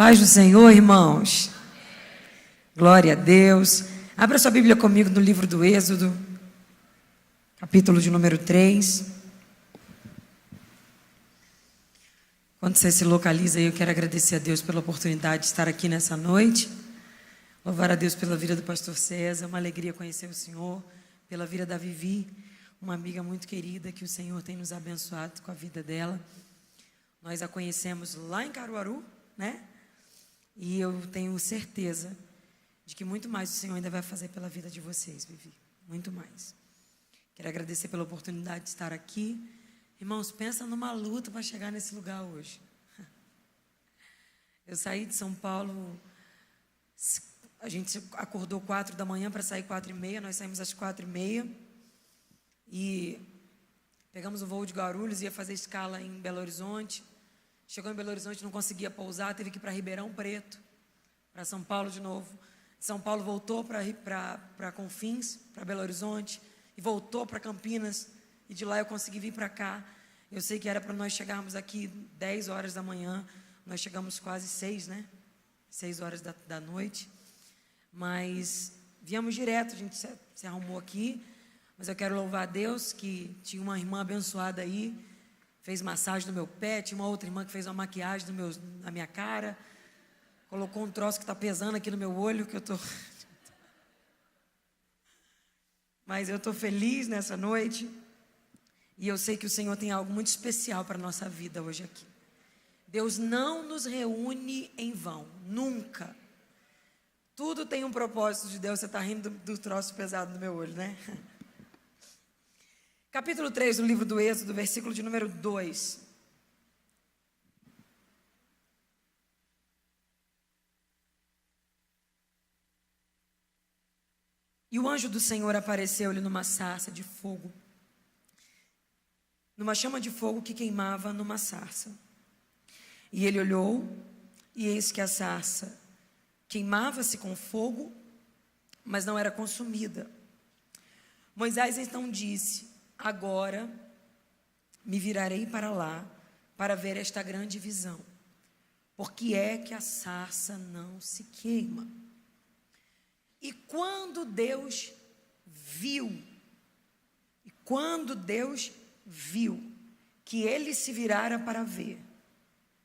Paz do Senhor, irmãos. Glória a Deus. Abra sua Bíblia comigo no livro do Êxodo, capítulo de número 3. Quando você se localiza aí, eu quero agradecer a Deus pela oportunidade de estar aqui nessa noite. Louvar a Deus pela vida do pastor César, é uma alegria conhecer o Senhor, pela vida da Vivi, uma amiga muito querida que o Senhor tem nos abençoado com a vida dela. Nós a conhecemos lá em Caruaru, né? E eu tenho certeza de que muito mais o Senhor ainda vai fazer pela vida de vocês, Vivi, muito mais. Quero agradecer pela oportunidade de estar aqui. Irmãos, pensa numa luta para chegar nesse lugar hoje. Eu saí de São Paulo, a gente acordou 4 da manhã para sair 4h30, nós saímos às 4h30 e pegamos o voo de Guarulhos, ia fazer escala em Belo Horizonte. Chegou em Belo Horizonte, não conseguia pousar, teve que ir para Ribeirão Preto, para São Paulo de novo. De São Paulo voltou para Confins, para Belo Horizonte, e voltou para Campinas, e de lá eu consegui vir para cá. Eu sei que era para nós chegarmos aqui 10 horas da manhã, nós chegamos quase 6, né? 6 horas da noite, mas viemos direto, a gente se arrumou aqui, mas eu quero louvar a Deus que tinha uma irmã abençoada aí, fez massagem no meu pé, tinha uma outra irmã que fez uma maquiagem na minha cara, colocou um troço que está pesando aqui no meu olho, que eu estou... Mas eu estou feliz nessa noite, e eu sei que o Senhor tem algo muito especial para a nossa vida hoje aqui. Deus não nos reúne em vão, nunca. Tudo tem um propósito de Deus. Você está rindo do troço pesado no meu olho, né? Capítulo 3 do livro do Êxodo, versículo de número 2. E o anjo do Senhor apareceu-lhe numa sarça de fogo, numa chama de fogo que queimava numa sarça. E ele olhou, e eis que a sarça queimava-se com fogo, mas não era consumida. Moisés então disse: agora me virarei para lá, para ver esta grande visão. Por que é que a sarça não se queima? E quando Deus viu que ele se virara para ver,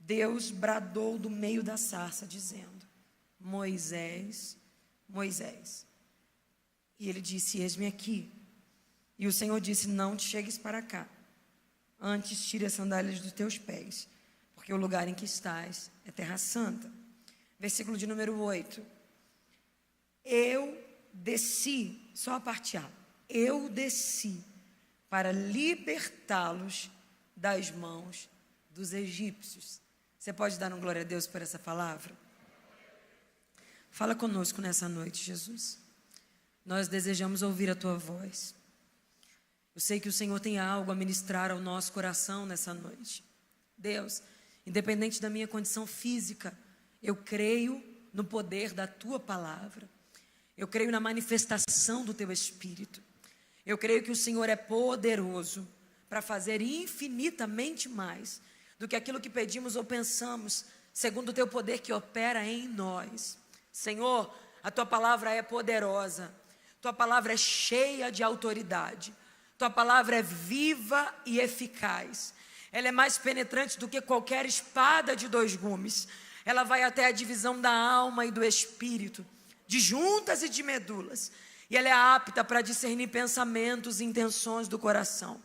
Deus bradou do meio da sarça, dizendo: Moisés, Moisés. E ele disse: eis-me aqui. E o Senhor disse: não te chegues para cá, antes tire as sandálias dos teus pés, porque o lugar em que estás é terra santa. Versículo de número 8. Eu desci, só a parte A, eu desci para libertá-los das mãos dos egípcios. Você pode dar um glória a Deus por essa palavra? Fala conosco nessa noite, Jesus. Nós desejamos ouvir a tua voz. Eu sei que o Senhor tem algo a ministrar ao nosso coração nessa noite. Deus, independente da minha condição física, eu creio no poder da tua palavra. Eu creio na manifestação do teu Espírito. Eu creio que o Senhor é poderoso para fazer infinitamente mais do que aquilo que pedimos ou pensamos, segundo o teu poder que opera em nós. Senhor, a tua palavra é poderosa, tua palavra é cheia de autoridade, tua palavra é viva e eficaz, ela é mais penetrante do que qualquer espada de 2 gumes, ela vai até a divisão da alma e do espírito, de juntas e de medulas, e ela é apta para discernir pensamentos e intenções do coração.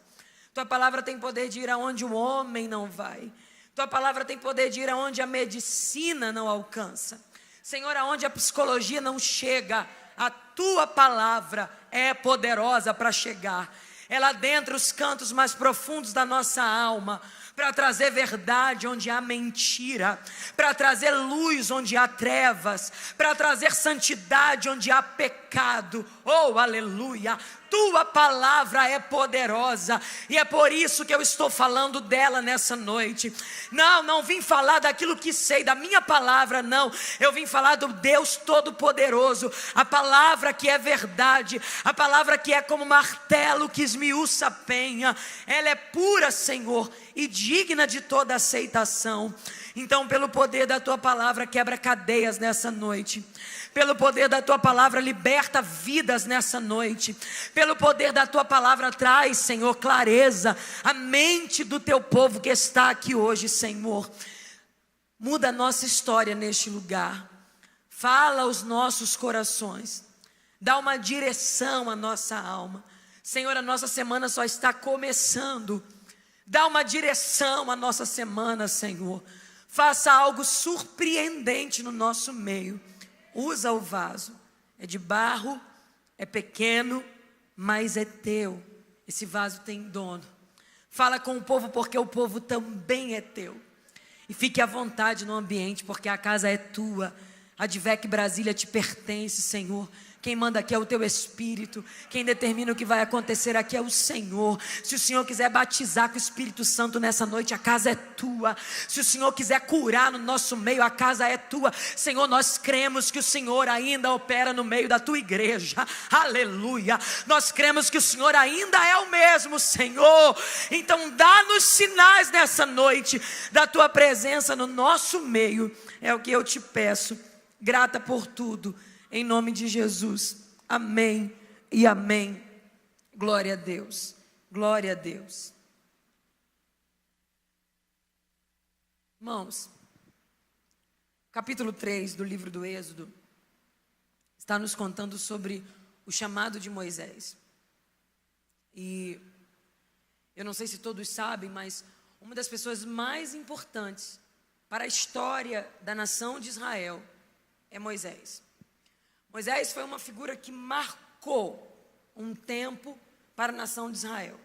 Tua palavra tem poder de ir aonde o homem não vai, tua palavra tem poder de ir aonde a medicina não alcança, Senhor, aonde a psicologia não chega, a tua palavra é poderosa para chegar. Ela adentra os cantos mais profundos da nossa alma, para trazer verdade onde há mentira, para trazer luz onde há trevas, para trazer santidade onde há pecado. Oh, aleluia! Tua palavra é poderosa, e é por isso que eu estou falando dela nessa noite. Não vim falar daquilo que sei, da minha palavra, não. Eu vim falar do Deus Todo-Poderoso, a palavra que é verdade, a palavra que é como martelo que esmiuça a penha. Ela é pura, Senhor, e digna de toda aceitação. Então, pelo poder da tua palavra, quebra cadeias nessa noite. Pelo poder da tua palavra, liberta vidas nessa noite. Pelo poder da tua palavra, traz, Senhor, clareza à mente do teu povo que está aqui hoje, Senhor. Muda a nossa história neste lugar. Fala aos nossos corações. Dá uma direção à nossa alma. Senhor, a nossa semana só está começando. Dá uma direção à nossa semana, Senhor. Faça algo surpreendente no nosso meio. Usa o vaso. É de barro, é pequeno, mas é teu. Esse vaso tem dono. Fala com o povo, porque o povo também é teu. E fique à vontade no ambiente, porque a casa é tua. A Advec Brasília te pertence, Senhor. Quem manda aqui é o teu Espírito. Quem determina o que vai acontecer aqui é o Senhor. Se o Senhor quiser batizar com o Espírito Santo nessa noite, a casa é tua. Se o Senhor quiser curar no nosso meio, a casa é tua. Senhor, nós cremos que o Senhor ainda opera no meio da tua igreja. Aleluia. Nós cremos que o Senhor ainda é o mesmo, Senhor. Então dá-nos sinais nessa noite da tua presença no nosso meio. É o que eu te peço. Grata por tudo. Em nome de Jesus, amém e amém. Glória a Deus, glória a Deus. Irmãos, capítulo 3 do livro do Êxodo está nos contando sobre o chamado de Moisés. E eu não sei se todos sabem, mas uma das pessoas mais importantes para a história da nação de Israel é Moisés. Moisés foi uma figura que marcou um tempo para a nação de Israel.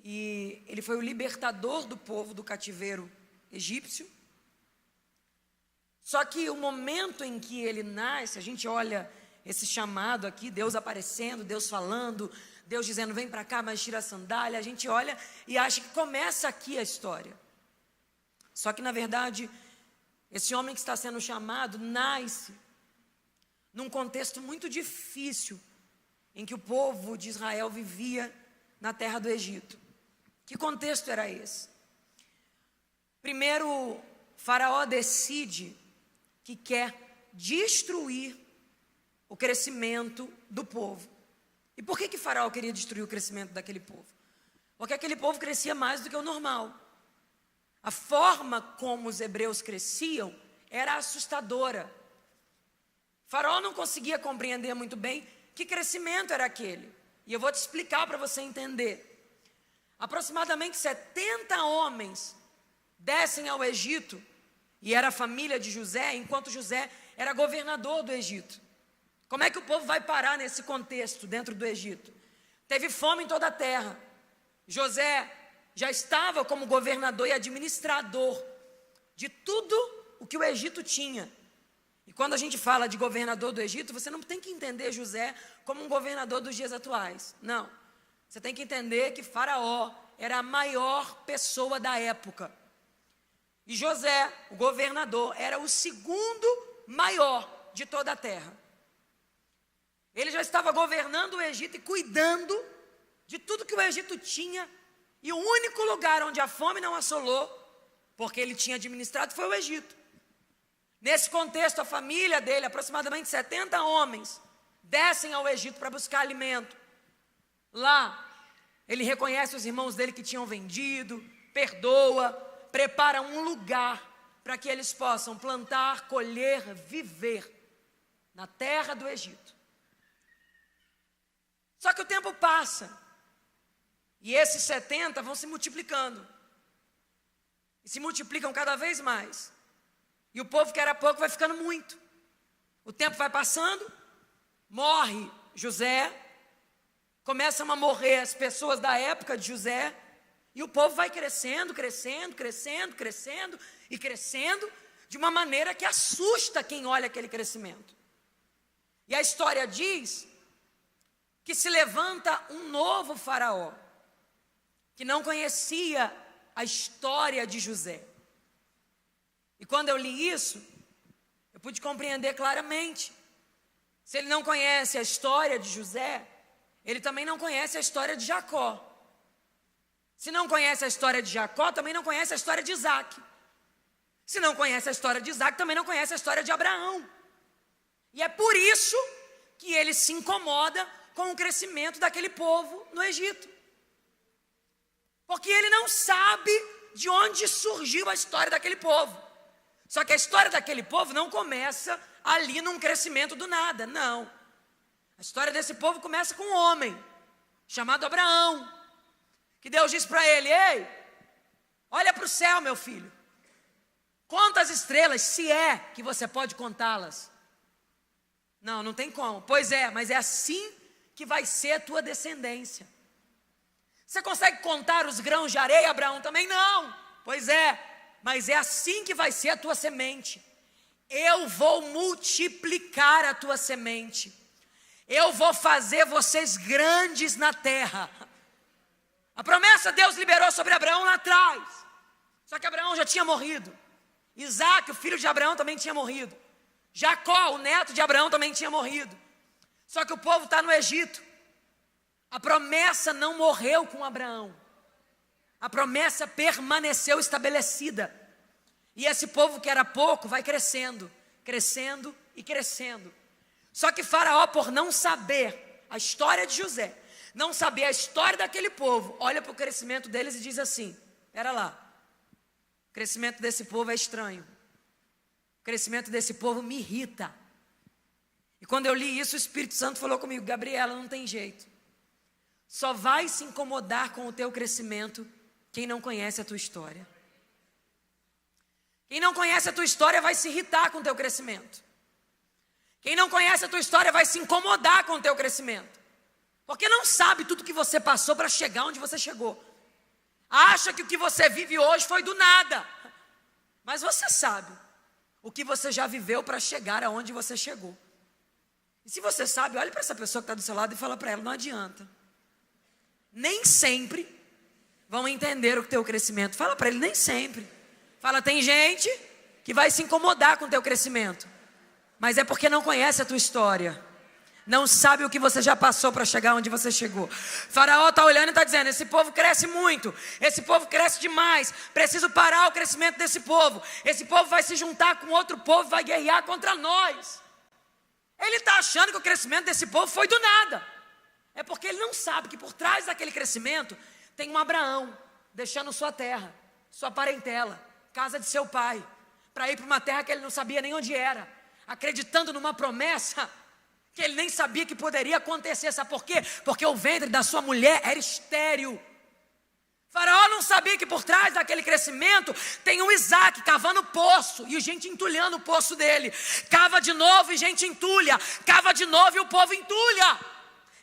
E ele foi o libertador do povo do cativeiro egípcio. Só que o momento em que ele nasce, a gente olha esse chamado aqui, Deus aparecendo, Deus falando, Deus dizendo vem para cá, mas tira a sandália. A gente olha e acha que começa aqui a história. Só que na verdade, esse homem que está sendo chamado nasce num contexto muito difícil, em que o povo de Israel vivia na terra do Egito. Que contexto era esse? Primeiro, Faraó decide que quer destruir o crescimento do povo. E por que Faraó queria destruir o crescimento daquele povo? Porque aquele povo crescia mais do que o normal. A forma como os hebreus cresciam era assustadora. Faraó não conseguia compreender muito bem que crescimento era aquele. E eu vou te explicar para você entender. Aproximadamente 70 homens descem ao Egito, e era a família de José, enquanto José era governador do Egito. Como é que o povo vai parar nesse contexto dentro do Egito? Teve fome em toda a terra. José já estava como governador e administrador de tudo o que o Egito tinha. E quando a gente fala de governador do Egito, você não tem que entender José como um governador dos dias atuais. Não. Você tem que entender que Faraó era a maior pessoa da época. E José, o governador, era o segundo maior de toda a terra. Ele já estava governando o Egito e cuidando de tudo que o Egito tinha. E o único lugar onde a fome não assolou, porque ele tinha administrado, foi o Egito. Nesse contexto, a família dele, aproximadamente 70 homens, descem ao Egito para buscar alimento. Lá, ele reconhece os irmãos dele que tinham vendido, perdoa, prepara um lugar para que eles possam plantar, colher, viver na terra do Egito. Só que o tempo passa, e esses 70 vão se multiplicando, e se multiplicam cada vez mais. E o povo que era pouco vai ficando muito. O tempo vai passando, morre José, começam a morrer as pessoas da época de José, e o povo vai crescendo, crescendo, crescendo, crescendo e crescendo, de uma maneira que assusta quem olha aquele crescimento. E a história diz que se levanta um novo faraó, que não conhecia a história de José. E quando eu li isso, eu pude compreender claramente. Se ele não conhece a história de José, ele também não conhece a história de Jacó. Se não conhece a história de Jacó, também não conhece a história de Isaac. Se não conhece a história de Isaac, também não conhece a história de Abraão. E é por isso que ele se incomoda com o crescimento daquele povo no Egito. Porque ele não sabe de onde surgiu a história daquele povo. Só que a história daquele povo não começa ali num crescimento do nada, não. A história desse povo começa com um homem chamado Abraão, que Deus diz para ele: ei, olha para o céu, meu filho. Conta as estrelas, se é que você pode contá-las. Não, não tem como. Pois é, mas é assim que vai ser a tua descendência. Você consegue contar os grãos de areia, Abraão? Também não. Pois é, mas é assim que vai ser a tua semente. Eu vou multiplicar a tua semente. Eu vou fazer vocês grandes na terra. A promessa Deus liberou sobre Abraão lá atrás. Só que Abraão já tinha morrido. Isaac, o filho de Abraão, também tinha morrido. Jacó, o neto de Abraão, também tinha morrido. Só que o povo está no Egito. A promessa não morreu com Abraão. A promessa permaneceu estabelecida. E esse povo que era pouco vai crescendo, crescendo e crescendo. Só que Faraó, por não saber a história de José, não saber a história daquele povo, olha para o crescimento deles e diz assim: espera lá, o crescimento desse povo é estranho. O crescimento desse povo me irrita. E quando eu li isso, o Espírito Santo falou comigo: Gabriela, não tem jeito. Só vai se incomodar com o teu crescimento quem não conhece a tua história. Quem não conhece a tua história vai se irritar com o teu crescimento. Quem não conhece a tua história vai se incomodar com o teu crescimento. Porque não sabe tudo que você passou para chegar onde você chegou. Acha que o que você vive hoje foi do nada. Mas você sabe o que você já viveu para chegar aonde você chegou. E se você sabe, olhe para essa pessoa que está do seu lado e fala para ela: não adianta. Nem sempre vão entender o teu crescimento. Fala para ele: nem sempre. Fala: tem gente que vai se incomodar com o teu crescimento, mas é porque não conhece a tua história. Não sabe o que você já passou para chegar onde você chegou. Faraó está olhando e está dizendo: esse povo cresce muito, esse povo cresce demais, preciso parar o crescimento desse povo. Esse povo vai se juntar com outro povo e vai guerrear contra nós. Ele está achando que o crescimento desse povo foi do nada. É porque ele não sabe que por trás daquele crescimento tem um Abraão deixando sua terra, sua parentela, casa de seu pai, para ir para uma terra que ele não sabia nem onde era, acreditando numa promessa que ele nem sabia que poderia acontecer. Sabe por quê? Porque o ventre da sua mulher era estéril. Faraó não sabia que por trás daquele crescimento tem um Isaac cavando poço e gente entulhando o poço dele. Cava de novo e gente entulha, cava de novo e o povo entulha.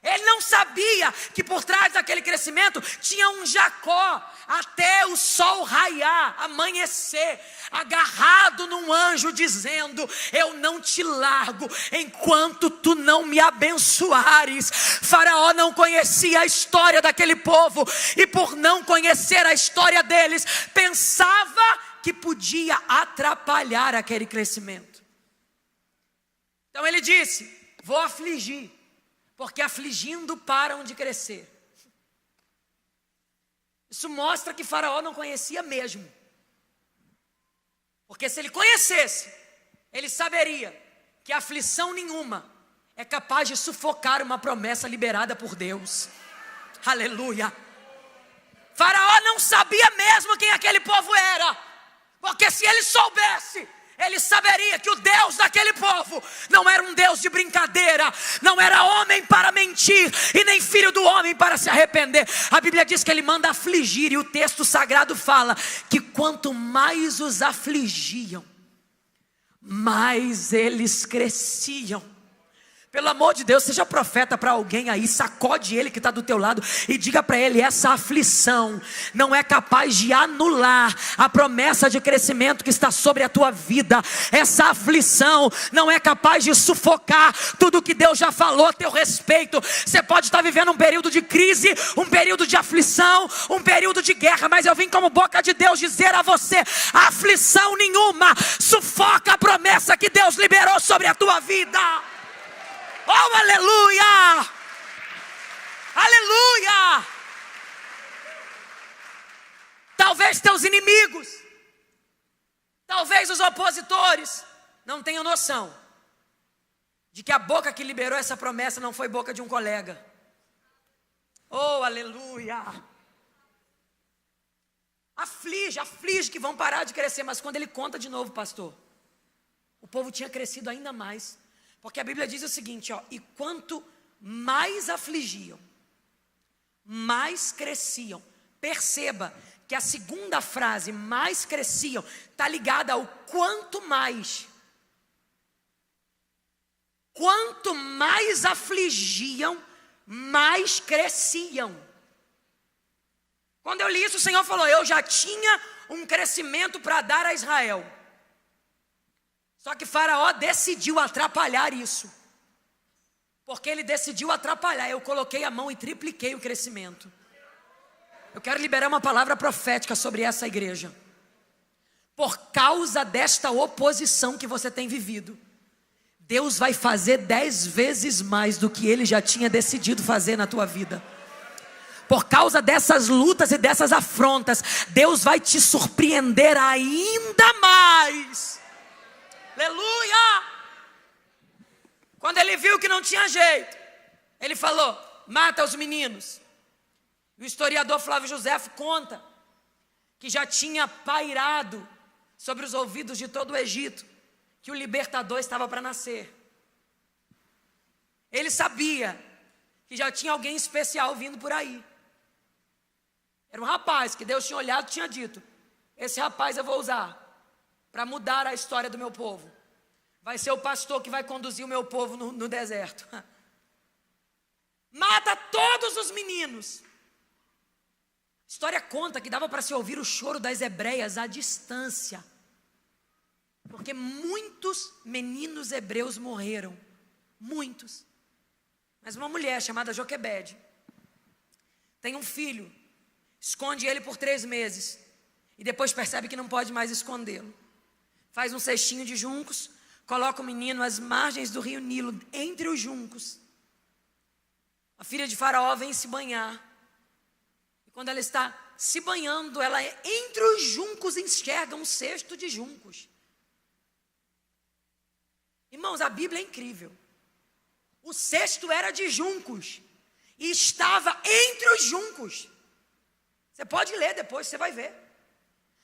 Ele não sabia que por trás daquele crescimento tinha um Jacó até o sol raiar, amanhecer, agarrado num anjo dizendo: eu não te largo enquanto tu não me abençoares. Faraó não conhecia a história daquele povo e por não conhecer a história deles, pensava que podia atrapalhar aquele crescimento. Então ele disse: vou afligir, porque afligindo param de crescer. Isso mostra que Faraó não conhecia mesmo. Porque se ele conhecesse, ele saberia que aflição nenhuma é capaz de sufocar uma promessa liberada por Deus. Aleluia. Faraó não sabia mesmo quem aquele povo era. Porque se ele soubesse, ele saberia que o Deus daquele povo não era um Deus de brincadeira, não era homem para mentir e nem filho do homem para se arrepender. A Bíblia diz que ele manda afligir, e o texto sagrado fala que quanto mais os afligiam, mais eles cresciam. Pelo amor de Deus, seja profeta para alguém aí, sacode ele que está do teu lado e diga para ele: essa aflição não é capaz de anular a promessa de crescimento que está sobre a tua vida. Essa aflição não é capaz de sufocar tudo que Deus já falou a teu respeito. Você pode estar vivendo um período de crise, um período de aflição, um período de guerra, mas eu vim como boca de Deus dizer a você: aflição nenhuma sufoca a promessa que Deus liberou sobre a tua vida. Oh, aleluia! Aleluia! Talvez teus inimigos Talvez os opositores não tenham noção de que a boca que liberou essa promessa não foi boca de um colega. Oh, aleluia! Aflige que vão parar de crescer, mas quando ele conta de novo, pastor, o povo tinha crescido ainda mais, porque a Bíblia diz o seguinte, ó, e quanto mais afligiam, mais cresciam. Perceba que a segunda frase, mais cresciam, está ligada ao quanto mais. Quanto mais afligiam, mais cresciam. Quando eu li isso, o Senhor falou, eu já tinha um crescimento para dar a Israel. Só que Faraó decidiu atrapalhar isso. Porque ele decidiu atrapalhar. Eu coloquei a mão e tripliquei o crescimento. Eu quero liberar uma palavra profética sobre essa igreja. Por causa desta oposição que você tem vivido, Deus vai fazer 10 vezes mais do que Ele já tinha decidido fazer na tua vida. Por causa dessas lutas e dessas afrontas, Deus vai te surpreender ainda mais. Aleluia! Quando ele viu que não tinha jeito, ele falou, mata os meninos. O historiador Flávio Josefo conta que já tinha pairado sobre os ouvidos de todo o Egito que o libertador estava para nascer. Ele sabia que já tinha alguém especial vindo por aí. Era um rapaz que Deus tinha olhado e tinha dito, esse rapaz eu vou usar para mudar a história do meu povo. Vai ser o pastor que vai conduzir o meu povo no deserto. Mata todos os meninos. A história conta que dava para se ouvir o choro das hebreias à distância. Porque muitos meninos hebreus morreram. Muitos. Mas uma mulher chamada Joquebede tem um filho. Esconde ele por 3 meses. E depois percebe que não pode mais escondê-lo. Faz um cestinho de juncos. Coloca o menino às margens do rio Nilo, entre os juncos. A filha de Faraó vem se banhar. E quando ela está se banhando, ela entre os juncos enxerga um cesto de juncos. Irmãos, a Bíblia é incrível. O cesto era de juncos. E estava entre os juncos. Você pode ler depois, você vai ver.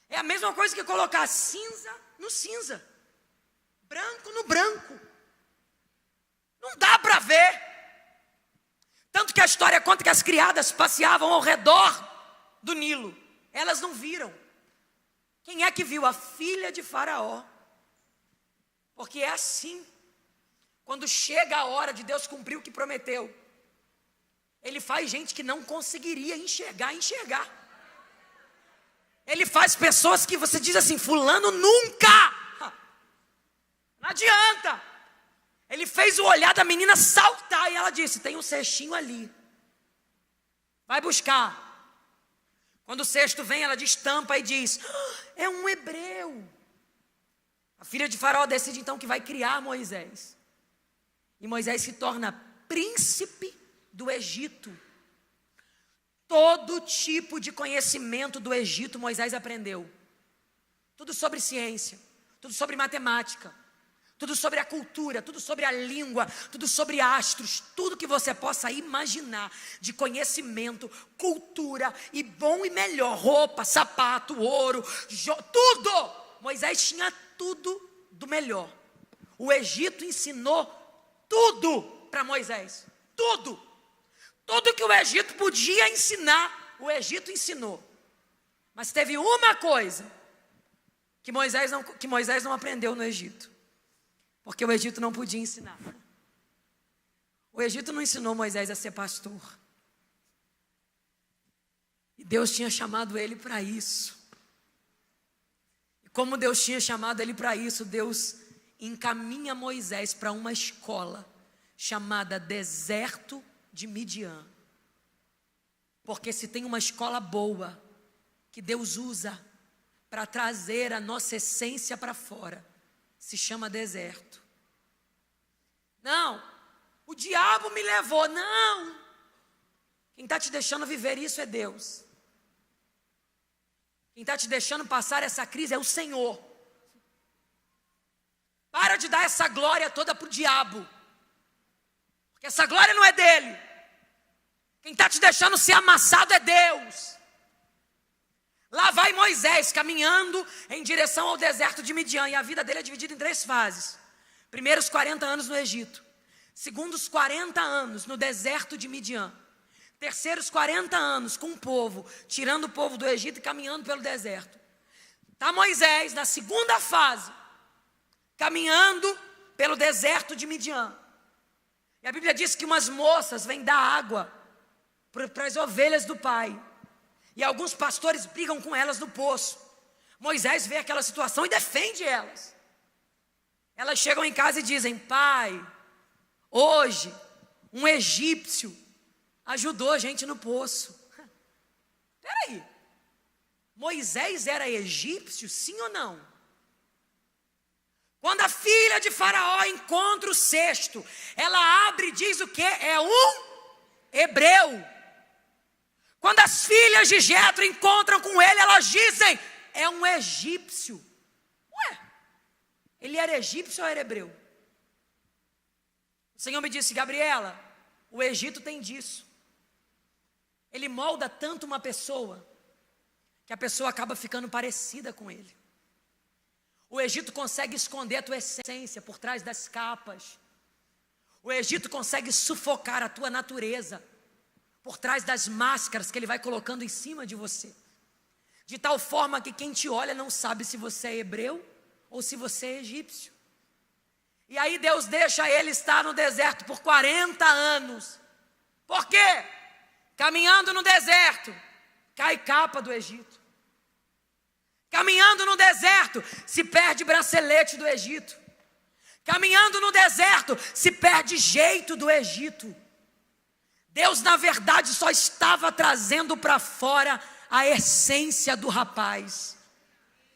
É a mesma coisa que colocar cinza no cinza. Branco no branco. Não dá para ver. Tanto que a história conta que as criadas passeavam ao redor do Nilo. Elas não viram. Quem é que viu? A filha de Faraó. Porque é assim. Quando chega a hora de Deus cumprir o que prometeu, Ele faz gente que não conseguiria enxergar. Ele faz pessoas que você diz assim, fulano nunca. Não adianta. Ele fez o olhar da menina saltar e ela disse, tem um cestinho ali. Vai buscar. Quando o cesto vem, ela destampa e diz, é um hebreu. A filha de Faraó decide então que vai criar Moisés. E Moisés se torna príncipe do Egito. Todo tipo de conhecimento do Egito Moisés aprendeu. Tudo sobre ciência, tudo sobre matemática, tudo sobre a cultura, tudo sobre a língua, tudo sobre astros, tudo que você possa imaginar de conhecimento, cultura e bom e melhor, roupa, sapato, ouro, tudo. Moisés tinha tudo do melhor. O Egito ensinou tudo para Moisés, tudo. Tudo que o Egito podia ensinar, o Egito ensinou. Mas teve uma coisa que Moisés não aprendeu no Egito. Porque o Egito não podia ensinar. O Egito não ensinou Moisés a ser pastor. E Deus tinha chamado ele para isso. E como Deus tinha chamado ele para isso, Deus encaminha Moisés para uma escola chamada Deserto de Midian. Porque se tem uma escola boa que Deus usa para trazer a nossa essência para fora, se chama deserto. Não, o diabo me levou. Não, quem está te deixando viver isso é Deus. Quem está te deixando passar essa crise é o Senhor. pode dar essa glória toda para o diabo, porque essa glória não é dele. Quem está te deixando ser amassado é Deus. Lá vai Moisés caminhando em direção ao deserto de Midian, e a vida dele é dividida em 3 fases. Primeiros 40 anos no Egito, segundos 40 anos no deserto de Midian, terceiros 40 anos com o povo, tirando o povo do Egito e caminhando pelo deserto. Está Moisés na segunda fase, caminhando pelo deserto de Midian. E a Bíblia diz que umas moças vêm dar água para as ovelhas do pai. E alguns pastores brigam com elas no poço. Moisés vê aquela situação e defende elas. Elas chegam em casa e dizem: pai, hoje um egípcio ajudou a gente no poço. Peraí, Moisés era egípcio, sim ou não? Quando a filha de Faraó encontra o cesto, ela abre e diz o quê? É um hebreu. Quando as filhas de Jetro encontram com ele, elas dizem: é um egípcio. Ué, ele era egípcio ou era hebreu? O Senhor me disse: Gabriela, o Egito tem disso. Ele molda tanto uma pessoa, que a pessoa acaba ficando parecida com ele. O Egito consegue esconder a tua essência por trás das capas. O Egito consegue sufocar a tua natureza por trás das máscaras que ele vai colocando em cima de você. De tal forma que quem te olha não sabe se você é hebreu ou se você é egípcio. E aí Deus deixa ele estar no deserto por 40 anos. Por quê? Caminhando no deserto, cai capa do Egito. Caminhando no deserto, se perde bracelete do Egito. Caminhando no deserto, se perde jeito do Egito. Deus, na verdade, só estava trazendo para fora a essência do rapaz.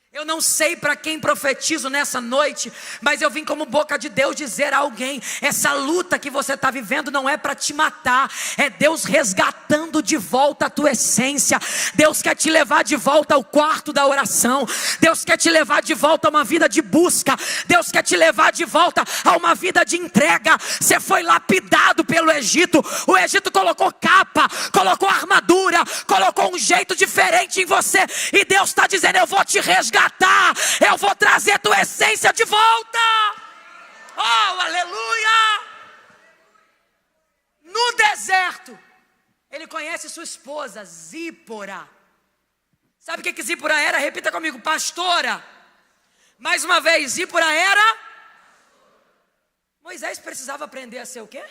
Eu não sei para quem profetizo nessa noite, mas eu vim como boca de Deus dizer a alguém: essa luta que você está vivendo não é para te matar, é Deus resgatando de volta a tua essência. Deus quer te levar de volta ao quarto da oração. Deus quer te levar de volta a uma vida de busca. Deus quer te levar de volta a uma vida de entrega. Você foi lapidado pelo Egito. O Egito colocou capa, colocou armadura, colocou um jeito diferente em você, e Deus está dizendo: eu vou te resgatar. Eu vou trazer tua essência de volta. Oh, aleluia! No deserto, ele conhece sua esposa, Zípora. Sabe o que Zípora era? Repita comigo: pastora. Mais uma vez, Zípora era? Moisés precisava aprender a ser o quê?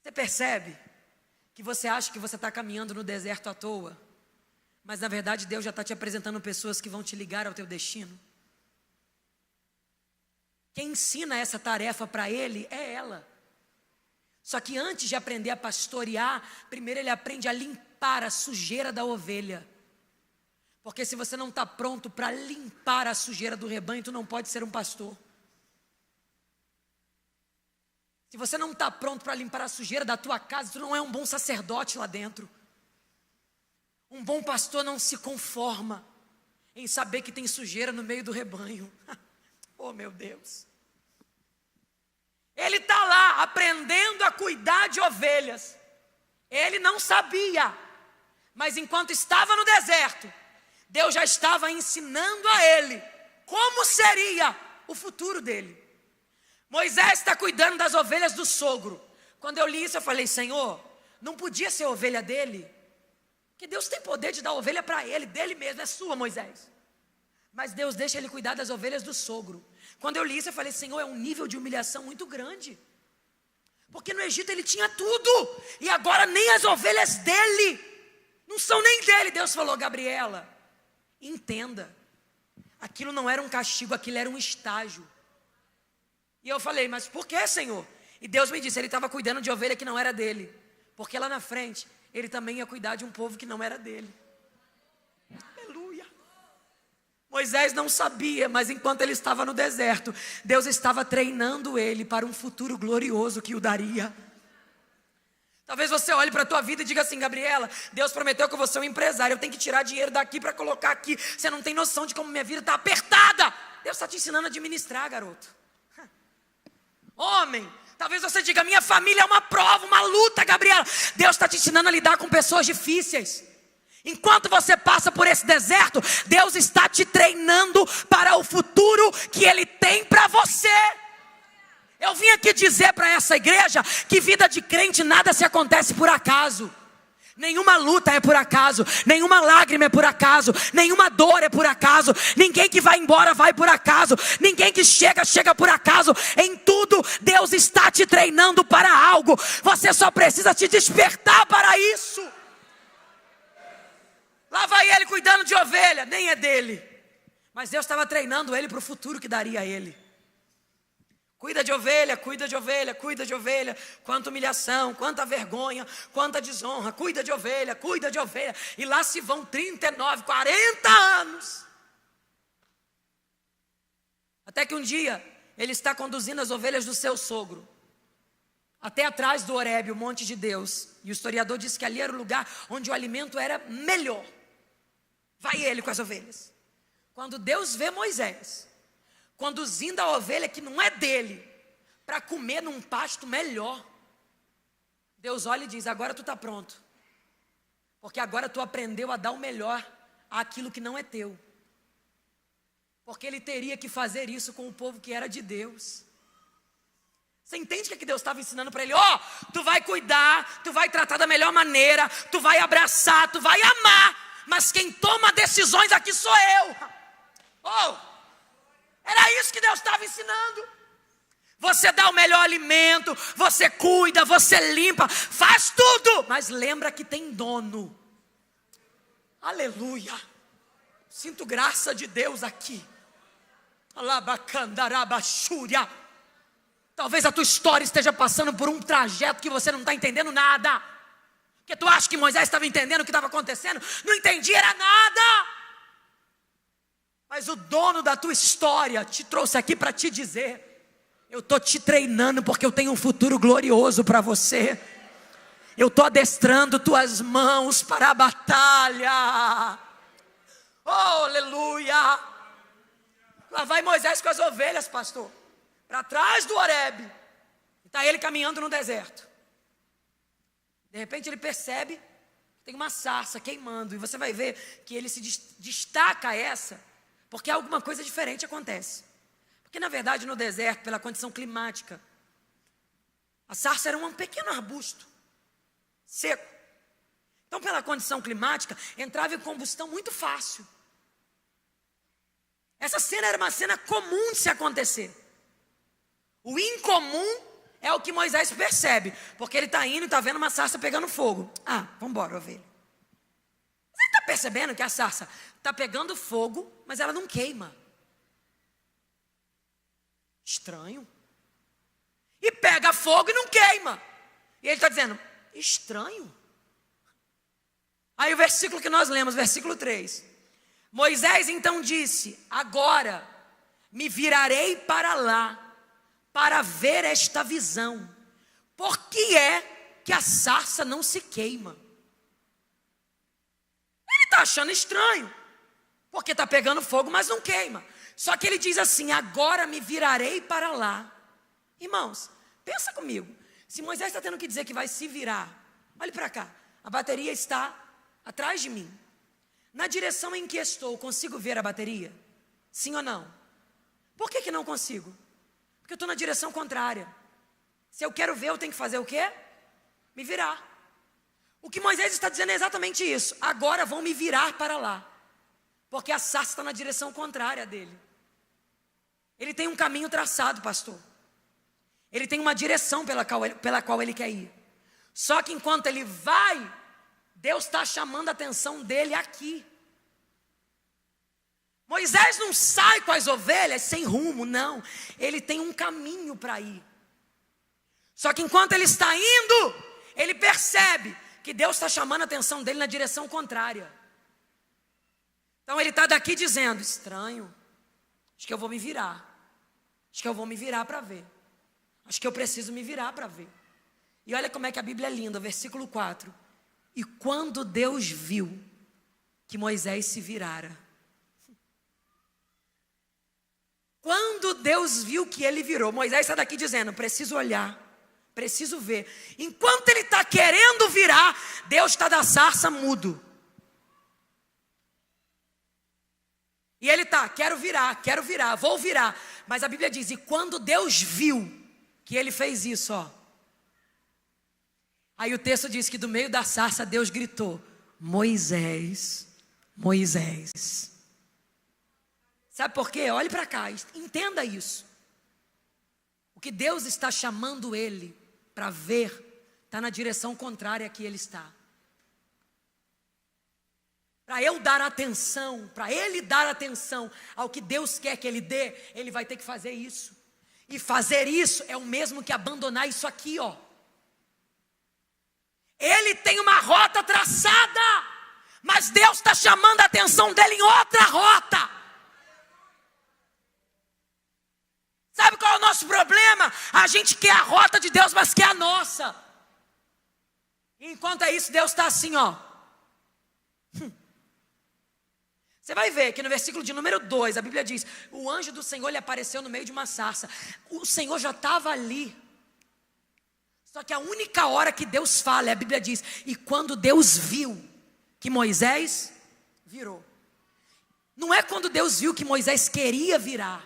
Você percebe que você acha que você está caminhando no deserto à toa, mas na verdade Deus já está te apresentando pessoas que vão te ligar ao teu destino? Quem ensina essa tarefa para ele é ela. Só que antes de aprender a pastorear, primeiro ele aprende a limpar a sujeira da ovelha. Porque se você não está pronto para limpar a sujeira do rebanho, tu não pode ser um pastor. Se você não está pronto para limpar a sujeira da tua casa, tu não é um bom sacerdote lá dentro. Um bom pastor não se conforma em saber que tem sujeira no meio do rebanho. Oh, meu Deus. Ele está lá aprendendo a cuidar de ovelhas. Ele não sabia, mas enquanto estava no deserto, Deus já estava ensinando a ele como seria o futuro dele. Moisés está cuidando das ovelhas do sogro. Quando eu li isso, eu falei: Senhor, não podia ser ovelha dele, porque Deus tem poder de dar ovelha para ele, dele mesmo, é sua, Moisés. Mas Deus deixa ele cuidar das ovelhas do sogro. Quando eu li isso, eu falei: Senhor, é um nível de humilhação muito grande, porque no Egito ele tinha tudo, e agora nem as ovelhas dele não são nem dele. Deus falou: Gabriela, entenda, aquilo não era um castigo, aquilo era um estágio. E eu falei: mas por que, Senhor? E Deus me disse: ele estava cuidando de ovelha que não era dele, porque lá na frente ele também ia cuidar de um povo que não era dele. Aleluia. Moisés não sabia, mas enquanto ele estava no deserto, Deus estava treinando ele para um futuro glorioso que o daria. Talvez você olhe para a tua vida e diga assim: Gabriela, Deus prometeu que eu vou ser um empresário, eu tenho que tirar dinheiro daqui para colocar aqui. Você não tem noção de como minha vida está apertada. Deus está te ensinando a administrar, garoto. Homem, talvez você diga: minha família é uma prova, uma luta, Gabriela. Deus está te ensinando a lidar com pessoas difíceis. Enquanto você passa por esse deserto, Deus está te treinando para o futuro que Ele tem para você. Eu vim aqui dizer para essa igreja que vida de crente nada se acontece por acaso. Nenhuma luta é por acaso, nenhuma lágrima é por acaso, nenhuma dor é por acaso, ninguém que vai embora vai por acaso, ninguém que chega por acaso. Em tudo Deus está te treinando para algo. Você só precisa te despertar para isso. Lá vai ele cuidando de ovelha, nem é dele, mas Deus estava treinando ele para o futuro que daria a ele. Cuida de ovelha, cuida de ovelha, cuida de ovelha. Quanta humilhação, quanta vergonha, quanta desonra. Cuida de ovelha, cuida de ovelha. E lá se vão 39, 40 anos. Até que um dia, ele está conduzindo as ovelhas do seu sogro até atrás do Horebe, o monte de Deus. E o historiador diz que ali era o lugar onde o alimento era melhor. Vai ele com as ovelhas. Quando Deus vê Moisés conduzindo a ovelha que não é dele para comer num pasto melhor, Deus olha e diz: agora tu está pronto, porque agora tu aprendeu a dar o melhor àquilo que não é teu. Porque ele teria que fazer isso com o povo que era de Deus. Você entende o que Deus estava ensinando para ele? Tu vai cuidar, tu vai tratar da melhor maneira, tu vai abraçar, tu vai amar, mas quem toma decisões aqui sou eu. Era isso que Deus estava ensinando. Você dá o melhor alimento, você cuida, você limpa, faz tudo, mas lembra que tem dono. Aleluia. Sinto graça de Deus aqui. Alabacandarabachúria. Talvez a tua história esteja passando por um trajeto que você não está entendendo nada. Porque tu acha que Moisés estava entendendo o que estava acontecendo? Não entendia, era nada. Mas o dono da tua história te trouxe aqui para te dizer: eu estou te treinando porque eu tenho um futuro glorioso para você. Eu estou adestrando tuas mãos para a batalha. Oh, aleluia. Lá vai Moisés com as ovelhas, pastor, para trás do Horebe. Está ele caminhando no deserto. De repente ele percebe que tem uma sarça queimando. E você vai ver que ele se destaca essa, porque alguma coisa diferente acontece. Porque na verdade no deserto, pela condição climática, a sarça era um pequeno arbusto seco. Então pela condição climática, entrava em combustão muito fácil. Essa cena era uma cena comum de se acontecer. O incomum é o que Moisés percebe, porque ele está indo e está vendo uma sarça pegando fogo. Vamos embora, ovelha. Você está percebendo que a sarça está pegando fogo, mas ela não queima? Estranho. E pega fogo e não queima. E ele está dizendo: estranho. Aí o versículo que nós lemos, versículo 3. Moisés então disse: agora me virarei para lá, para ver esta visão. Por que é que a sarça não se queima? Ele está achando estranho, porque está pegando fogo, mas não queima. Só que ele diz assim: agora me virarei para lá. Irmãos, pensa comigo. Se Moisés está tendo que dizer que vai se virar, olhe para cá, a bateria está atrás de mim. Na direção em que estou, consigo ver a bateria? Sim ou não? Por que não consigo? Porque eu estou na direção contrária. Se eu quero ver, eu tenho que fazer o quê? Me virar. O que Moisés está dizendo é exatamente isso. Agora vão me virar para lá, porque a sarça está na direção contrária dele. Ele tem um caminho traçado, pastor. Ele tem uma direção pela qual ele quer ir. Só que enquanto ele vai, Deus está chamando a atenção dele aqui. Moisés não sai com as ovelhas sem rumo, não. Ele tem um caminho para ir. Só que enquanto ele está indo, ele percebe que Deus está chamando a atenção dele na direção contrária. Então ele está daqui dizendo: estranho, acho que eu vou me virar. Acho que eu vou me virar para ver. Acho que eu preciso me virar para ver. E olha como é que a Bíblia é linda, versículo 4. E quando Deus viu que Moisés se virara. Quando Deus viu que ele virou, Moisés sai daqui dizendo, preciso olhar, preciso ver. Enquanto ele está querendo virar, Deus está da sarça mudo. E ele está, quero virar, vou virar. Mas a Bíblia diz, e quando Deus viu que ele fez isso, ó. Aí o texto diz que do meio da sarça Deus gritou, Moisés, Moisés. Sabe por quê? Olhe para cá, entenda isso. O que Deus está chamando ele para ver, está na direção contrária que ele está. Para eu dar atenção, para ele dar atenção ao que Deus quer que ele dê, ele vai ter que fazer isso. E fazer isso é o mesmo que abandonar isso aqui, ó. Ele tem uma rota traçada, mas Deus está chamando a atenção dele em outra rota. Sabe qual é o nosso problema? A gente quer a rota de Deus, mas quer a nossa. E enquanto é isso, Deus está assim, ó. Você vai ver que no versículo de número 2, a Bíblia diz, o anjo do Senhor lhe apareceu no meio de uma sarça. O Senhor já estava ali. Só que a única hora que Deus fala, a Bíblia diz, e quando Deus viu que Moisés virou. Não é quando Deus viu que Moisés queria virar.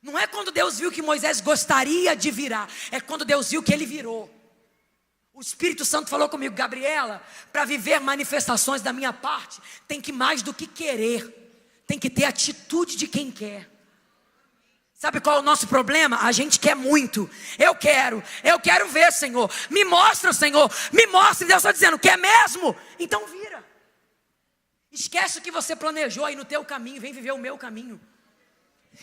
Não é quando Deus viu que Moisés gostaria de virar. É quando Deus viu que ele virou. O Espírito Santo falou comigo, Gabriela, para viver manifestações da minha parte, tem que mais do que querer, tem que ter atitude de quem quer. Sabe qual é o nosso problema? A gente quer muito. Eu quero ver, Senhor. Me mostra, Senhor. Me mostra. Deus está dizendo, quer mesmo? Então vira. Esquece o que você planejou aí no teu caminho, vem viver o meu caminho.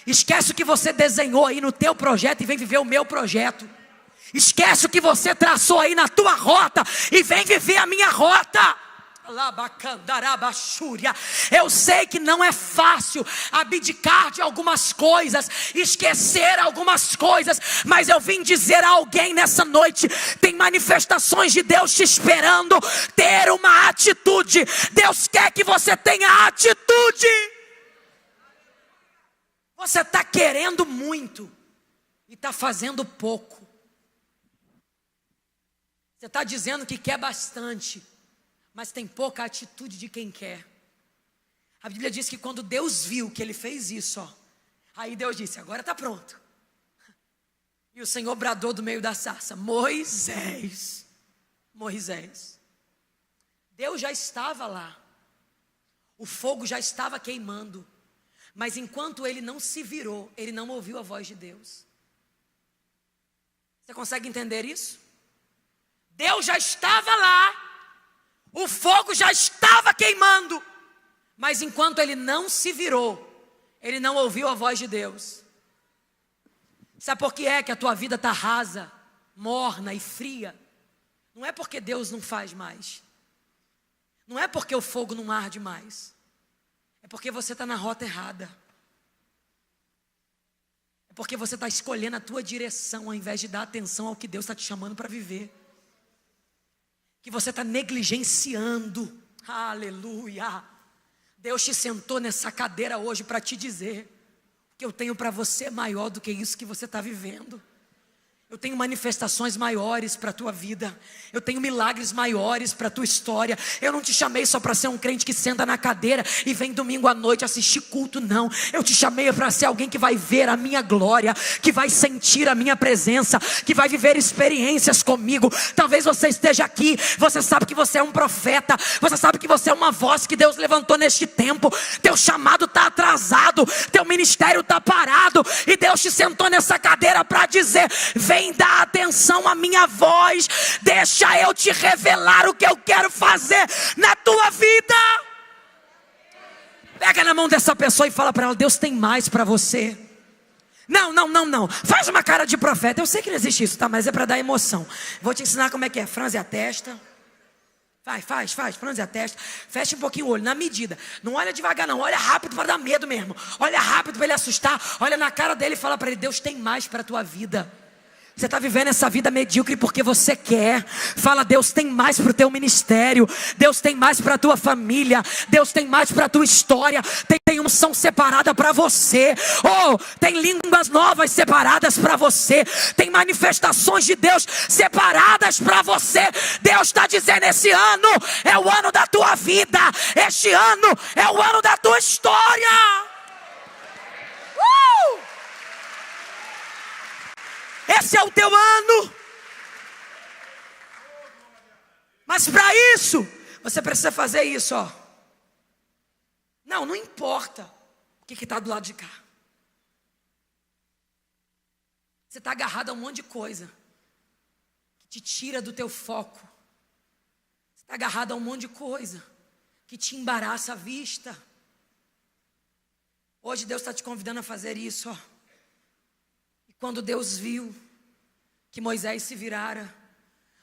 Esquece o que você desenhou aí no teu projeto e vem viver o meu projeto. Esquece o que você traçou aí na tua rota e vem viver a minha rota. Eu sei que não é fácil abdicar de algumas coisas, esquecer algumas coisas, mas eu vim dizer a alguém nessa noite, tem manifestações de Deus te esperando, ter uma atitude. Deus quer que você tenha atitude. Você está querendo muito e está fazendo pouco. Você está dizendo que quer bastante, mas tem pouca atitude de quem quer. A Bíblia diz que quando Deus viu que ele fez isso, ó, aí Deus disse, agora está pronto. E o Senhor bradou do meio da sarça, Moisés, Moisés. Deus já estava lá, o fogo já estava queimando, mas enquanto ele não se virou, ele não ouviu a voz de Deus. Você consegue entender isso? Deus já estava lá, o fogo já estava queimando, mas enquanto ele não se virou, ele não ouviu a voz de Deus. Sabe por que é que a tua vida está rasa, morna e fria? Não é porque Deus não faz mais, não é porque o fogo não arde mais, é porque você está na rota errada. É porque você está escolhendo a tua direção ao invés de dar atenção ao que Deus está te chamando para viver. Que você está negligenciando, aleluia. Deus te sentou nessa cadeira hoje para te dizer que eu tenho para você maior do que isso que você está vivendo. Eu tenho manifestações maiores para a tua vida. Eu tenho milagres maiores para a tua história. Eu não te chamei só para ser um crente que senta na cadeira e vem domingo à noite assistir culto, não. Eu te chamei para ser alguém que vai ver a minha glória, que vai sentir a minha presença, que vai viver experiências comigo. Talvez você esteja aqui, você sabe que você é um profeta, você sabe que você é uma voz que Deus levantou neste tempo. Teu chamado está atrasado, teu ministério está parado, e Deus te sentou nessa cadeira para dizer, vem dar atenção à minha voz, deixa eu te revelar o que eu quero fazer na tua vida. Pega na mão dessa pessoa e fala para ela, Deus tem mais para você. Não, faz uma cara de profeta. Eu sei que não existe isso, tá? Mas é para dar emoção. Vou te ensinar como é que é, franze a testa. Faz, franze a testa. Fecha um pouquinho o olho, na medida. Não olha devagar não, olha rápido para dar medo mesmo. Olha rápido para ele assustar. Olha na cara dele e fala para ele, Deus tem mais para a tua vida. Você está vivendo essa vida medíocre porque você quer. Fala: Deus tem mais para o teu ministério. Deus tem mais para a tua família. Deus tem mais para a tua história. Tem unção separada para você. Oh, tem línguas novas separadas para você. Tem manifestações de Deus separadas para você. Deus está dizendo: esse ano é o ano da tua vida. Este ano é o ano da tua história. Esse é o teu ano. Mas para isso, você precisa fazer isso, ó. Não importa o que está do lado de cá. Você está agarrado a um monte de coisa que te tira do teu foco. Você está agarrado a um monte de coisa que te embaraça a vista. Hoje Deus está te convidando a fazer isso, ó. Quando Deus viu que Moisés se virara,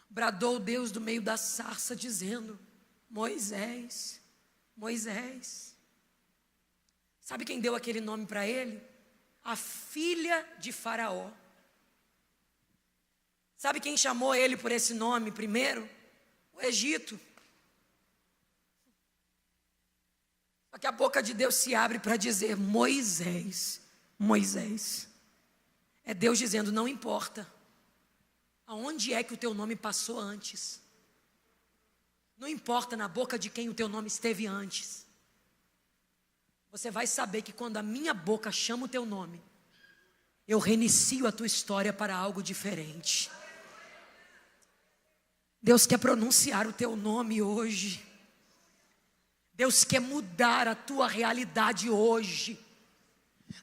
bradou Deus do meio da sarça, dizendo: Moisés, Moisés. Sabe quem deu aquele nome para ele? A filha de Faraó. Sabe quem chamou ele por esse nome primeiro? O Egito. Só que a boca de Deus se abre para dizer: Moisés, Moisés. É Deus dizendo: não importa aonde é que o teu nome passou antes. Não importa na boca de quem o teu nome esteve antes. Você vai saber que quando a minha boca chama o teu nome, eu reinicio a tua história para algo diferente. Deus quer pronunciar o teu nome hoje. Deus quer mudar a tua realidade hoje.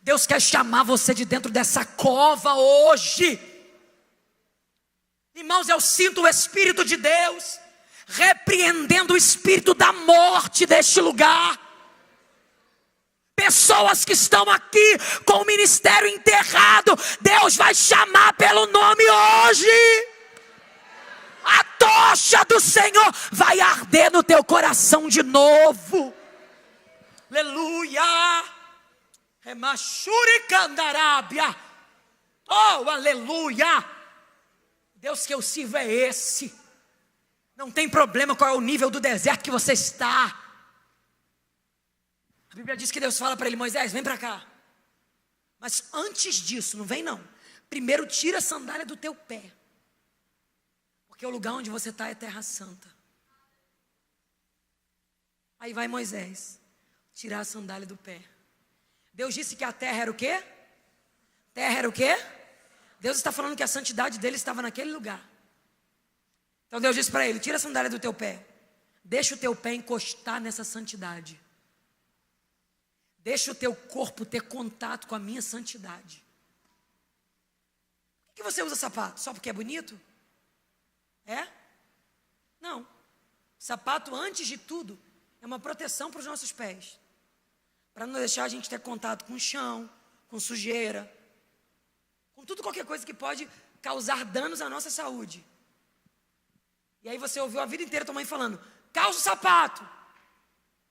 Deus quer chamar você de dentro dessa cova hoje. Irmãos, eu sinto o Espírito de Deus repreendendo o espírito da morte deste lugar. Pessoas que estão aqui com o ministério enterrado, Deus vai chamar pelo nome hoje. A tocha do Senhor vai arder no teu coração de novo. Aleluia. Oh, aleluia. Deus que eu sirvo é esse. Não tem problema qual é o nível do deserto que você está. A Bíblia diz que Deus fala para ele: Moisés, vem para cá. Mas antes disso, não vem não. Primeiro tira a sandália do teu pé. Porque o lugar onde você está é terra santa. Aí vai Moisés tirar a sandália do pé. Deus disse que a terra era o quê? Terra era o quê? Deus está falando que a santidade dele estava naquele lugar. Então Deus disse para ele: tira a sandália do teu pé. Deixa o teu pé encostar nessa santidade. Deixa o teu corpo ter contato com a minha santidade. Por que você usa sapato? Só porque é bonito? É? Não. Sapato, antes de tudo, é uma proteção para os nossos pés. Para não deixar a gente ter contato com o chão, com sujeira, com tudo, qualquer coisa que pode causar danos à nossa saúde. E aí você ouviu a vida inteira tua mãe falando: calça o sapato,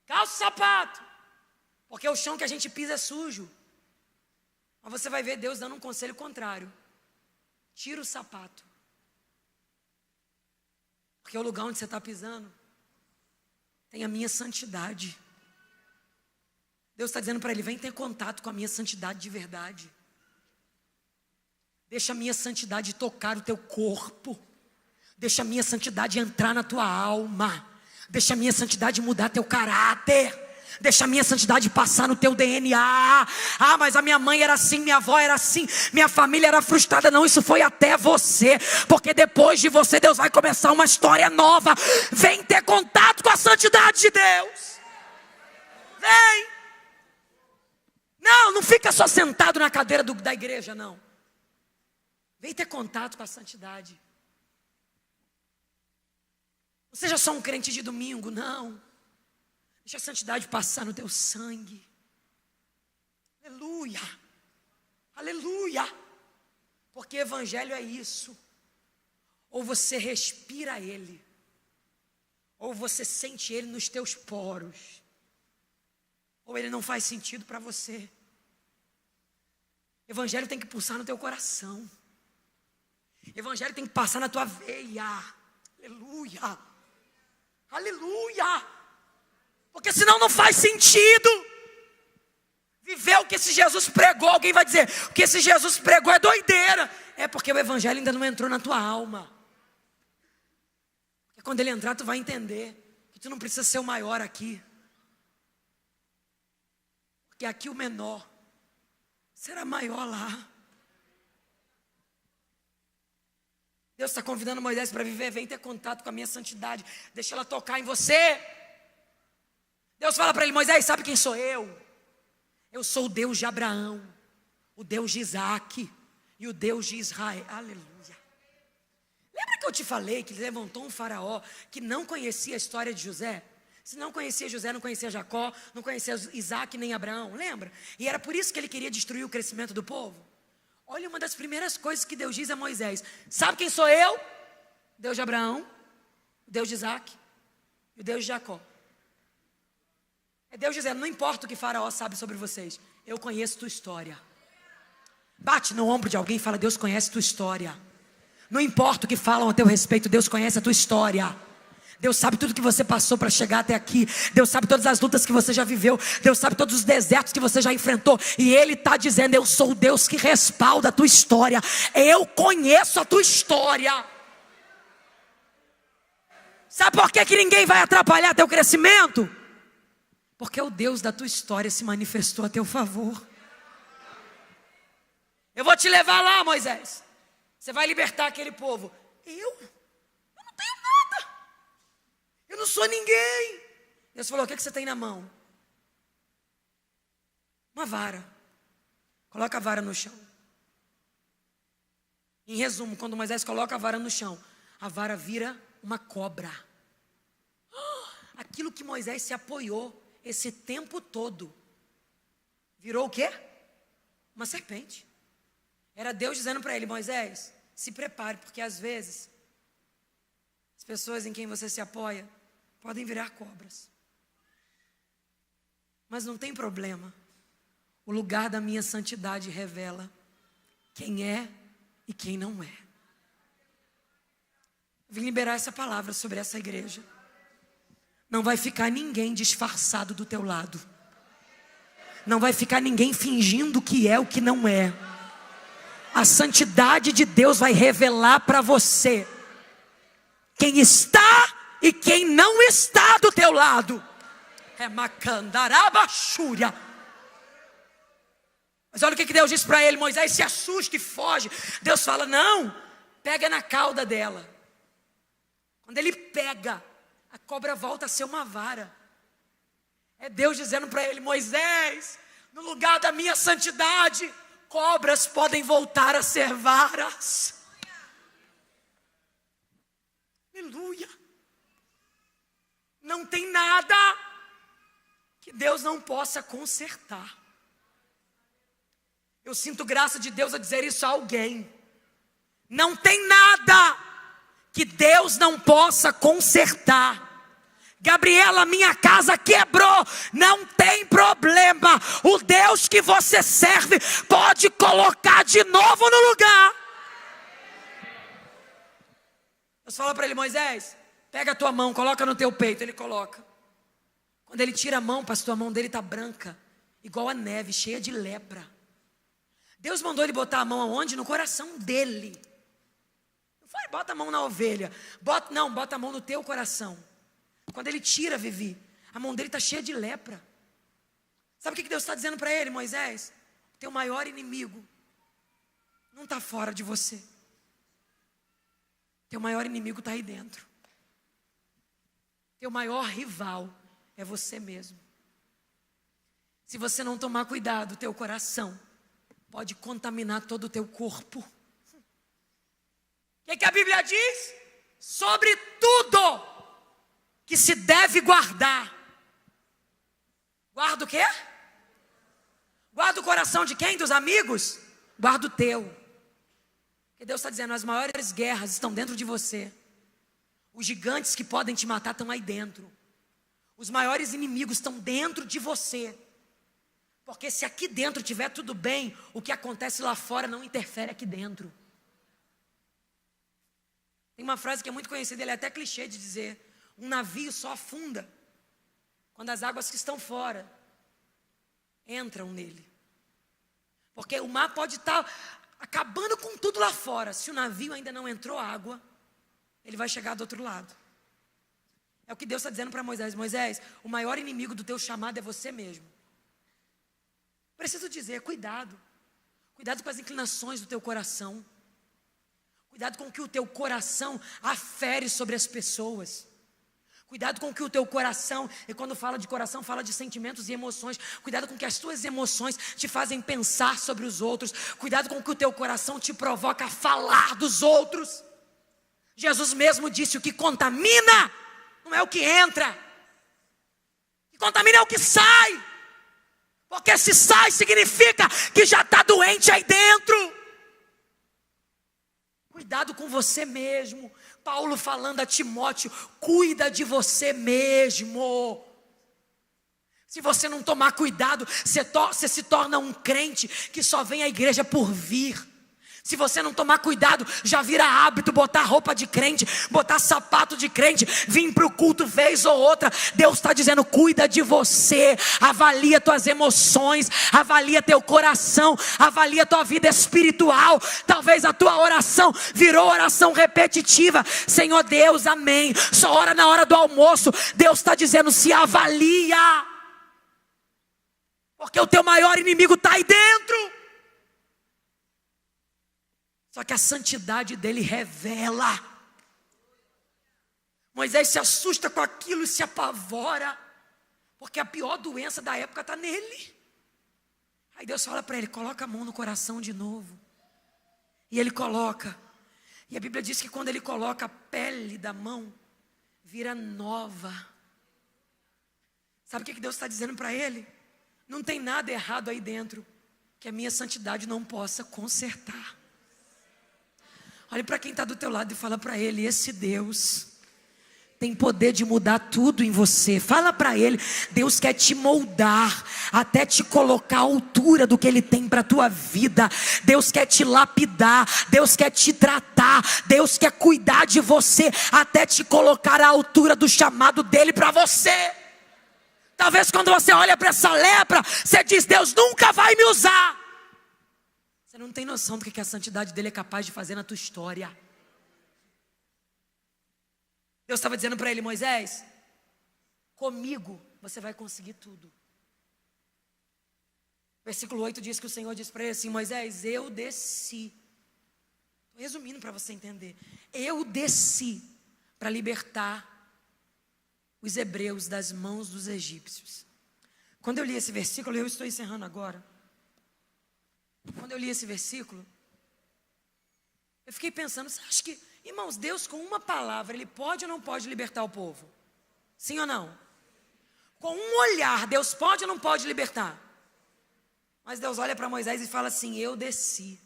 calça o sapato, porque o chão que a gente pisa é sujo. Mas você vai ver Deus dando um conselho contrário: tira o sapato, porque o lugar onde você está pisando tem a minha santidade. Deus está dizendo para ele: vem ter contato com a minha santidade de verdade. Deixa a minha santidade tocar o teu corpo. Deixa a minha santidade entrar na tua alma. Deixa a minha santidade mudar teu caráter. Deixa a minha santidade passar no teu DNA. Ah, mas a minha mãe era assim, minha avó era assim, minha família era frustrada. Não, isso foi até você. Porque depois de você, Deus vai começar uma história nova. Vem ter contato com a santidade de Deus. Vem. Não fica só sentado na cadeira da igreja, não. Vem ter contato com a santidade. Não seja só um crente de domingo, não. Deixa a santidade passar no teu sangue. Aleluia. Aleluia. Porque evangelho é isso. Ou você respira ele, ou você sente ele nos teus poros, ou ele não faz sentido para você. Evangelho tem que pulsar no teu coração. Evangelho tem que passar na tua veia. Aleluia. Aleluia. Porque senão não faz sentido. Viver o que esse Jesus pregou. Alguém vai dizer, o que esse Jesus pregou é doideira. É porque o evangelho ainda não entrou na tua alma. Porque quando ele entrar, tu vai entender que tu não precisa ser o maior aqui. Porque aqui o menor será maior lá. Deus está convidando Moisés para viver. Vem ter contato com a minha santidade. Deixa ela tocar em você. Deus fala para ele, Moisés, sabe quem sou eu? Eu sou o Deus de Abraão, o Deus de Isaac e o Deus de Israel. Aleluia. Lembra que eu te falei que levantou um faraó que não conhecia a história de José? Se não conhecia José, não conhecia Jacó, não conhecia Isaac nem Abraão, lembra? E era por isso que ele queria destruir o crescimento do povo. Olha uma das primeiras coisas que Deus diz a Moisés. Sabe quem sou eu? Deus de Abraão, o Deus de Isaac e o Deus de Jacó. É Deus dizendo, não importa o que Faraó sabe sobre vocês, eu conheço tua história. Bate no ombro de alguém e fala, Deus conhece tua história. Não importa o que falam a teu respeito, Deus conhece a tua história. Deus sabe tudo que você passou para chegar até aqui. Deus sabe todas as lutas que você já viveu. Deus sabe todos os desertos que você já enfrentou. E Ele está dizendo, eu sou o Deus que respalda a tua história. Eu conheço a tua história. Sabe por que ninguém vai atrapalhar teu crescimento? Porque o Deus da tua história se manifestou a teu favor. Eu vou te levar lá, Moisés. Você vai libertar aquele povo. Eu não tenho nada. Eu não sou ninguém. Deus falou, o que você tem na mão? Uma vara. Coloca a vara no chão. Em resumo, quando Moisés coloca a vara no chão, a vara vira uma cobra. Aquilo que Moisés se apoiou esse tempo todo, virou o quê? Uma serpente. Era Deus dizendo para ele, Moisés, se prepare, porque às vezes, as pessoas em quem você se apoia, podem virar cobras. Mas não tem problema. O lugar da minha santidade revela quem é e quem não é. Vim liberar essa palavra sobre essa igreja. Não vai ficar ninguém disfarçado do teu lado. Não vai ficar ninguém fingindo que é o que não é. A santidade de Deus vai revelar para você quem está e quem não está do teu lado. É macandarabachúria. Mas olha o que Deus disse para ele, Moisés se assusta e foge. Deus fala, não, pega na cauda dela. Quando ele pega, a cobra volta a ser uma vara. É Deus dizendo para ele, Moisés, no lugar da minha santidade, cobras podem voltar a ser varas. Aleluia. Não tem nada que Deus não possa consertar. Eu sinto graça de Deus a dizer isso a alguém. Não tem nada que Deus não possa consertar. Gabriela, minha casa quebrou, não tem problema. O Deus que você serve pode colocar de novo no lugar. Deus fala para ele, Moisés, pega a tua mão, coloca no teu peito. Ele coloca. Quando ele tira a mão, pastor, a mão dele está branca, igual a neve, cheia de lepra. Deus mandou ele botar a mão aonde? No coração dele. Não foi, bota a mão na ovelha. Bota a mão no teu coração. Quando ele tira, Vivi, a mão dele está cheia de lepra. Sabe o que Deus está dizendo para ele, Moisés? Teu maior inimigo não está fora de você. Teu maior inimigo está aí dentro. Teu maior rival é você mesmo. Se você não tomar cuidado, teu coração pode contaminar todo o teu corpo. O que a Bíblia diz? Sobre tudo que se deve guardar. Guarda o quê? Guarda o coração de quem? Dos amigos? Guarda o teu. Porque Deus está dizendo, as maiores guerras estão dentro de você. Os gigantes que podem te matar estão aí dentro. Os maiores inimigos estão dentro de você. Porque se aqui dentro estiver tudo bem, o que acontece lá fora não interfere aqui dentro. Tem uma frase que é muito conhecida, ele é até clichê de dizer: um navio só afunda quando as águas que estão fora entram nele. Porque o mar pode estar acabando com tudo lá fora. Se o navio ainda não entrou água, ele vai chegar do outro lado. É o que Deus está dizendo para Moisés: Moisés, o maior inimigo do teu chamado é você mesmo. Preciso dizer, cuidado. Cuidado com as inclinações do teu coração. Cuidado com o que o teu coração afere sobre as pessoas. Cuidado com o que o teu coração, e quando fala de coração, fala de sentimentos e emoções. Cuidado com o que as tuas emoções te fazem pensar sobre os outros. Cuidado com o que o teu coração te provoca a falar dos outros. Jesus mesmo disse: o que contamina não é o que entra. O que contamina é o que sai. Porque se sai, significa que já está doente aí dentro. Cuidado com você mesmo. Paulo falando a Timóteo: cuida de você mesmo. Se você não tomar cuidado, você se torna um crente que só vem à igreja por vir. Se você não tomar cuidado, já vira hábito botar roupa de crente, botar sapato de crente, vir para o culto vez ou outra. Deus está dizendo: cuida de você, avalia tuas emoções, avalia teu coração, avalia tua vida espiritual. Talvez a tua oração virou oração repetitiva. Senhor Deus, amém. Só ora na hora do almoço. Deus está dizendo: se avalia. Porque o teu maior inimigo está aí dentro. Só que a santidade dele revela. Moisés se assusta com aquilo e se apavora, porque a pior doença da época está nele. Aí Deus fala para ele: coloca a mão no coração de novo. E ele coloca. E a Bíblia diz que quando ele coloca, a pele da mão vira nova. Sabe o que Deus está dizendo para ele? Não tem nada errado aí dentro que a minha santidade não possa consertar. Olhe para quem está do teu lado e fala para ele: esse Deus tem poder de mudar tudo em você. Fala para ele: Deus quer te moldar, até te colocar à altura do que Ele tem para a tua vida. Deus quer te lapidar, Deus quer te tratar, Deus quer cuidar de você, até te colocar à altura do chamado dEle para você. Talvez quando você olha para essa lepra, você diz: Deus nunca vai me usar. Você não tem noção do que a santidade dele é capaz de fazer na tua história. Deus estava dizendo para ele: Moisés, comigo você vai conseguir tudo. Versículo 8 diz que o Senhor diz para ele assim: Moisés, eu desci. Estou resumindo para você entender. Eu desci para libertar os hebreus das mãos dos egípcios. Quando eu li esse versículo, eu estou encerrando agora. Quando eu li esse versículo, eu fiquei pensando: você acha que, irmãos, Deus com uma palavra, Ele pode ou não pode libertar o povo? Sim ou não? Com um olhar, Deus pode ou não pode libertar? Mas Deus olha para Moisés e fala assim: eu desci.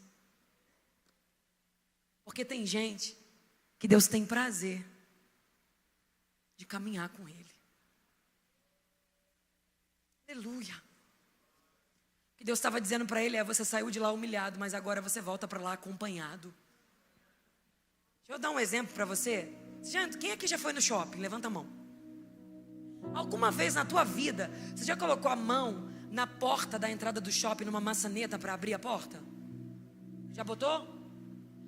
Porque tem gente que Deus tem prazer de caminhar com Ele. Aleluia. O que Deus estava dizendo para ele é: você saiu de lá humilhado, mas agora você volta para lá acompanhado. Deixa eu dar um exemplo para você. Quem aqui já foi no shopping? Levanta a mão. Alguma vez na tua vida, você já colocou a mão na porta da entrada do shopping, numa maçaneta para abrir a porta? Já botou?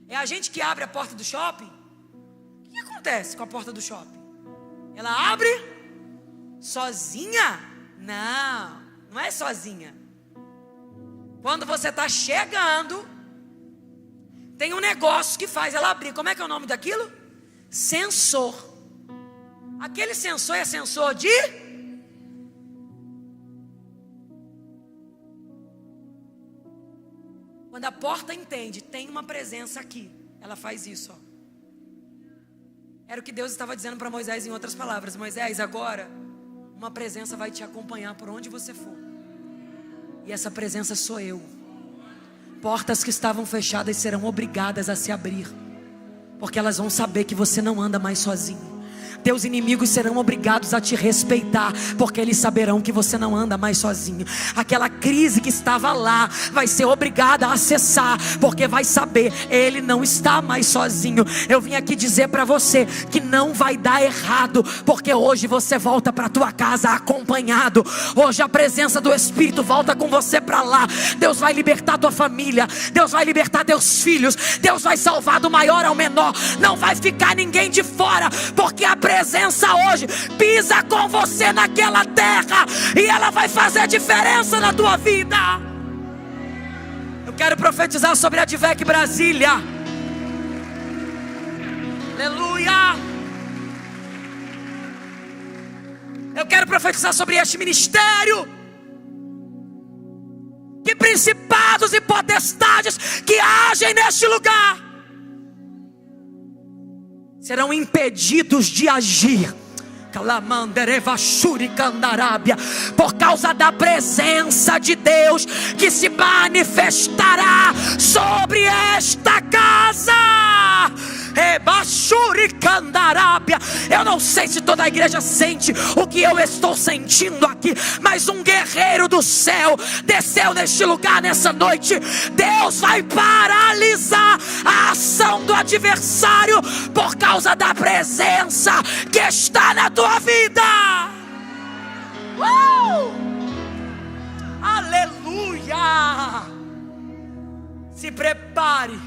É a gente que abre a porta do shopping. O que acontece com a porta do shopping? Ela abre sozinha? Não, não é sozinha. Quando você está chegando, tem um negócio que faz ela abrir. Como é que é o nome daquilo? Sensor. Aquele sensor é sensor de... Quando a porta entende, tem uma presença aqui, ela faz isso, ó. Era o que Deus estava dizendo para Moisés em outras palavras: Moisés, agora uma presença vai te acompanhar por onde você for. E essa presença sou eu. Portas que estavam fechadas serão obrigadas a se abrir, porque elas vão saber que você não anda mais sozinho. teus inimigos serão obrigados a te respeitar, porque eles saberão que você não anda mais sozinho. Aquela crise que estava lá vai ser obrigada a cessar, porque vai saber, ele não está mais sozinho. Eu vim aqui dizer para você que não vai dar errado, porque hoje você volta para tua casa acompanhado. Hoje a presença do Espírito volta com você para lá. Deus vai libertar tua família, Deus vai libertar teus filhos, Deus vai salvar do maior ao menor. Não vai ficar ninguém de fora, porque a presença hoje pisa com você naquela terra, e ela vai fazer diferença na tua vida. Eu quero profetizar sobre a Advec Brasília. Aleluia. Eu quero profetizar sobre este ministério, que principados e potestades que agem neste lugar serão impedidos de agir, por causa da presença de Deus que se manifestará sobre esta casa. Eu não sei se toda a igreja sente o que eu estou sentindo aqui, mas um guerreiro do céu desceu neste lugar nessa noite. Deus vai paralisar a ação do adversário por causa da presença que está na tua vida. Aleluia. Se prepare,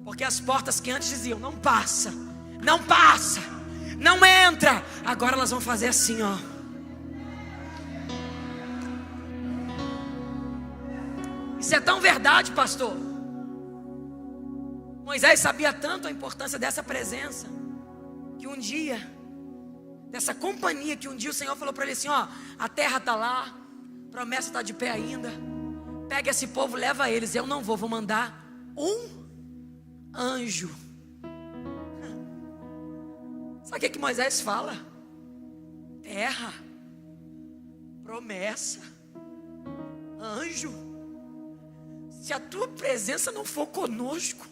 porque as portas que antes diziam não passa, não passa, não entra, agora elas vão fazer assim, ó. Isso é tão verdade, pastor. Moisés sabia tanto a importância dessa presença, que um dia, dessa companhia, que um dia o Senhor falou para ele assim, ó, a terra está lá, a promessa está de pé ainda, pega esse povo, leva eles. Eu não vou mandar um anjo. Sabe o que Moisés fala? Terra, promessa, anjo. Se a tua presença não for conosco,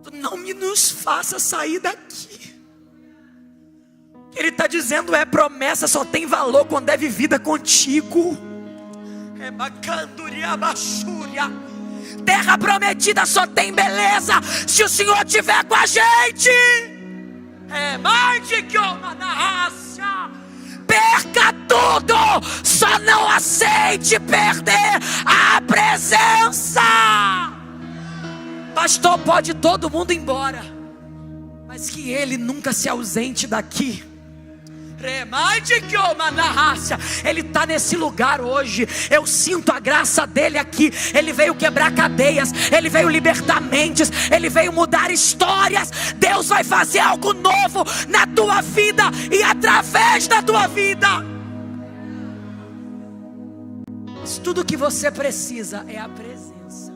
tu não me nos faça sair daqui. O que ele está dizendo é: promessa só tem valor quando é vivida contigo. É bacanduria baixúria. Terra prometida só tem beleza se o Senhor estiver com a gente. É mais de que uma narração. Perca tudo, só não aceite perder a presença. Pastor, pode todo mundo ir embora, mas que ele nunca se ausente daqui. Ele está nesse lugar hoje. Eu sinto a graça dele aqui. Ele veio quebrar cadeias, ele veio libertar mentes, ele veio mudar histórias. Deus vai fazer algo novo na tua vida e através da tua vida. Mas tudo que você precisa é a presença.